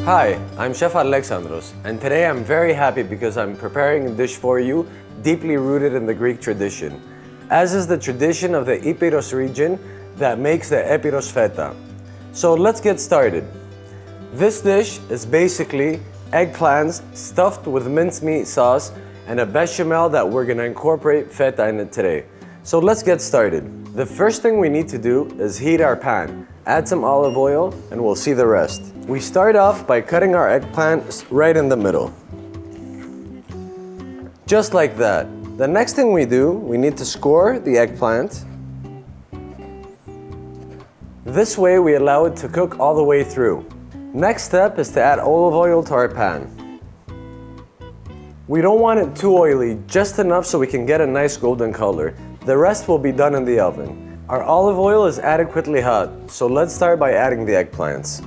Hi, I'm Chef Alexandros, and today I'm very happy because I'm preparing a dish for you deeply rooted in the Greek tradition, as is the tradition of the Epiros region that makes the Epiros feta. So let's get started. This dish is basically eggplants stuffed with mincemeat sauce and a bechamel that we're gonna incorporate feta in it today. So let's get started. The first thing we need to do is heat our pan. Add some olive oil and we'll see the rest. We start off by cutting our eggplant right in the middle. Just like that. The next thing we do, we need to score the eggplant. This way we allow it to cook all the way through. Next step is to add olive oil to our pan. We don't want it too oily, just enough so we can get a nice golden color. The rest will be done in the oven. Our olive oil is adequately hot, so let's start by adding the eggplants.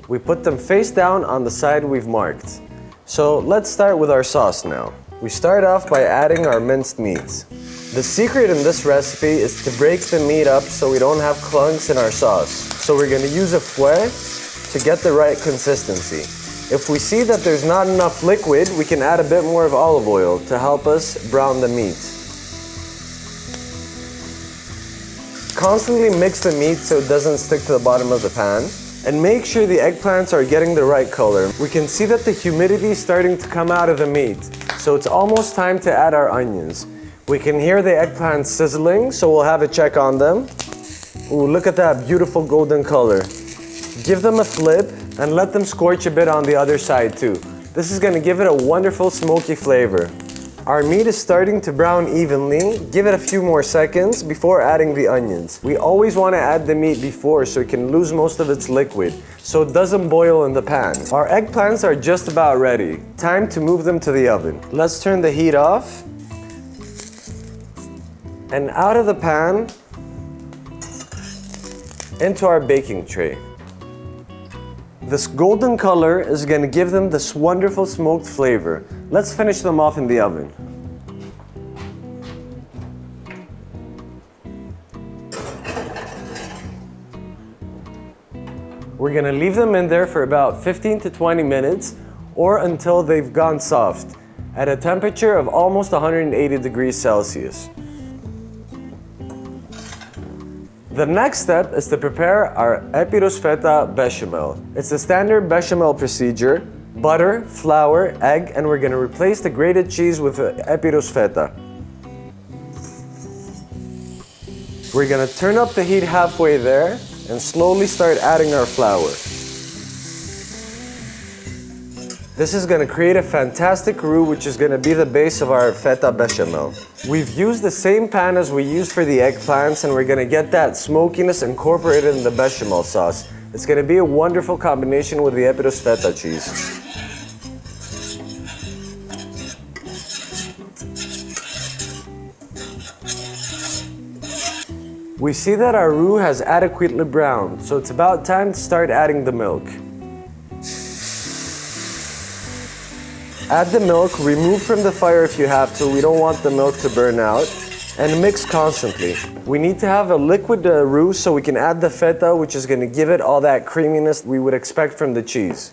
We put them face down on the side we've marked. So let's start with our sauce now. We start off by adding our minced meats. The secret in this recipe is to break the meat up so we don't have clunks in our sauce. So we're going to use a fouet to get the right consistency. If we see that there's not enough liquid, we can add a bit more of olive oil to help us brown the meat. Constantly mix the meat so it doesn't stick to the bottom of the pan. And make sure the eggplants are getting the right color. We can see that the humidity is starting to come out of the meat. So it's almost time to add our onions. We can hear the eggplants sizzling, so we'll have a check on them. Ooh, look at that beautiful golden color. Give them a flip and let them scorch a bit on the other side too. This is gonna give it a wonderful smoky flavor. Our meat is starting to brown evenly. Give it a few more seconds before adding the onions. We always want to add the meat before so it can lose most of its liquid, so it doesn't boil in the pan. Our eggplants are just about ready. Time to move them to the oven. Let's turn the heat off. And out of the pan, into our baking tray. This golden color is going to give them this wonderful smoked flavor. Let's finish them off in the oven. We're going to leave them in there for about 15 to 20 minutes or until they've gone soft at a temperature of almost 180 degrees Celsius. The next step is to prepare our Epiros feta bechamel. It's the standard bechamel procedure: butter, flour, egg, and we're going to replace the grated cheese with the Epiros feta. We're going to turn up the heat halfway there and slowly start adding our flour. This is going to create a fantastic roux which is going to be the base of our feta bechamel. We've used the same pan as we used for the eggplants, and we're going to get that smokiness incorporated in the bechamel sauce. It's going to be a wonderful combination with the Epiros feta cheese. We see that our roux has adequately browned, so it's about time to start adding the milk. Add the milk, remove from the fire if you have to, we don't want the milk to burn out, and mix constantly. We need to have a liquid roux so we can add the feta, which is going to give it all that creaminess we would expect from the cheese.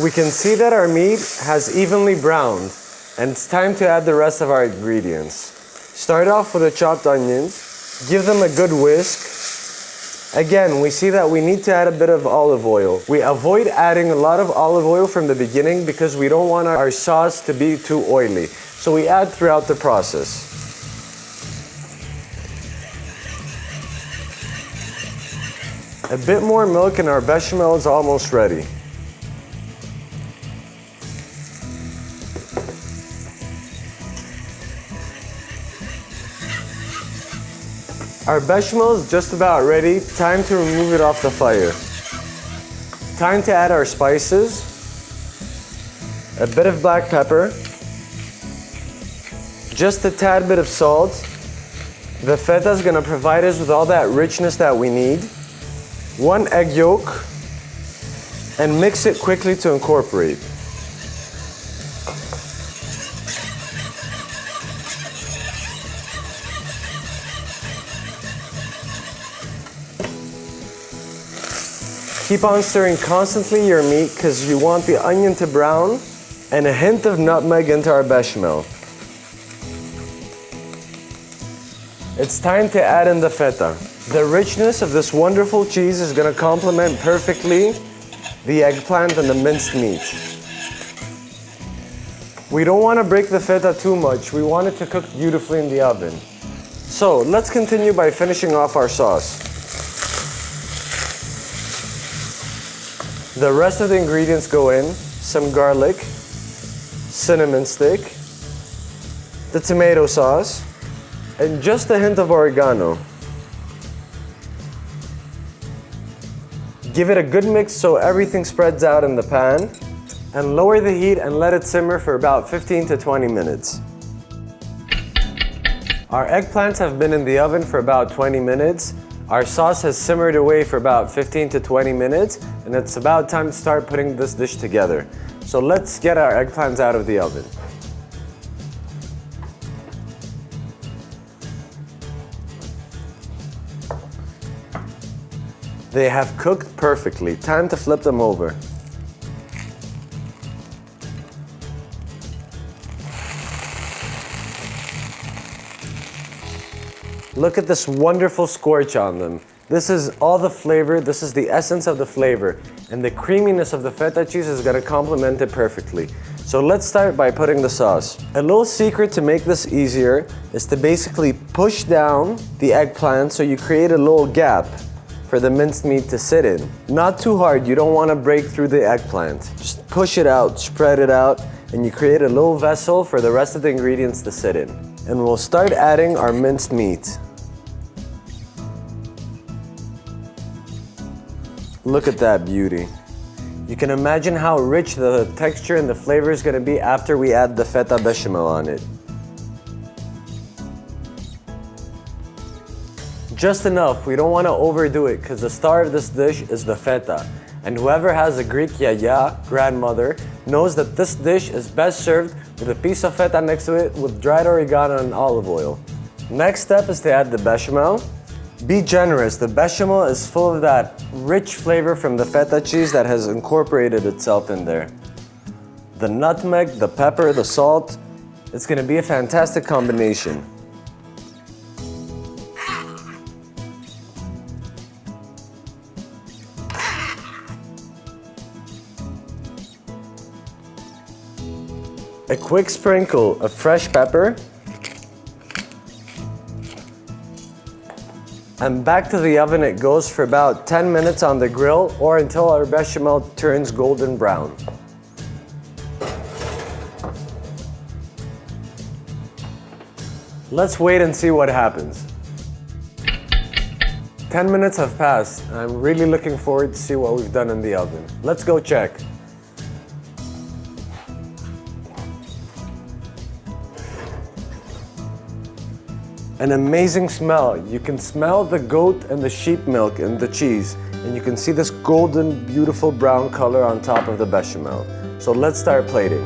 We can see that our meat has evenly browned, and it's time to add the rest of our ingredients. Start off with the chopped onions, give them a good whisk. Again, we see that we need to add a bit of olive oil. We avoid adding a lot of olive oil from the beginning because we don't want our sauce to be too oily. So we add throughout the process. A bit more milk and our bechamel is almost ready. Our bechamel is just about ready. Time to remove it off the fire. Time to add our spices. A bit of black pepper. Just a tad bit of salt. The feta is going to provide us with all that richness that we need. 1 egg yolk. And mix it quickly to incorporate. Keep on stirring constantly your meat because you want the onion to brown and a hint of nutmeg into our bechamel. It's time to add in the feta. The richness of this wonderful cheese is going to complement perfectly the eggplant and the minced meat. We don't want to break the feta too much. We want it to cook beautifully in the oven. So let's continue by finishing off our sauce. The rest of the ingredients go in: some garlic, cinnamon stick, the tomato sauce, and just a hint of oregano. Give it a good mix so everything spreads out in the pan, and lower the heat and let it simmer for about 15 to 20 minutes. Our eggplants have been in the oven for about 20 minutes. Our sauce has simmered away for about 15 to 20 minutes, and it's about time to start putting this dish together. So let's get our eggplants out of the oven. They have cooked perfectly. Time to flip them over. Look at this wonderful scorch on them. This is all the flavor, this is the essence of the flavor, and the creaminess of the feta cheese is going to complement it perfectly. So let's start by putting the sauce. A little secret to make this easier is to basically push down the eggplant so you create a little gap for the minced meat to sit in. Not too hard, you don't want to break through the eggplant. Just push it out, spread it out, and you create a little vessel for the rest of the ingredients to sit in. And we'll start adding our minced meat. Look at that beauty. You can imagine how rich the texture and the flavor is going to be after we add the feta bechamel on it. Just enough, we don't want to overdo it because the star of this dish is the feta. And whoever has a Greek yaya, grandmother, knows that this dish is best served with a piece of feta next to it with dried oregano and olive oil. Next step is to add the bechamel. Be generous, the bechamel is full of that rich flavor from the feta cheese that has incorporated itself in there. The nutmeg, the pepper, the salt, it's going to be a fantastic combination. A quick sprinkle of fresh pepper. And back to the oven it goes for about 10 minutes on the grill or until our bechamel turns golden brown. Let's wait and see what happens. 10 minutes have passed and I'm really looking forward to see what we've done in the oven. Let's go check. An amazing smell. You can smell the goat and the sheep milk and the cheese, and you can see this golden, beautiful brown color on top of the bechamel. So let's start plating.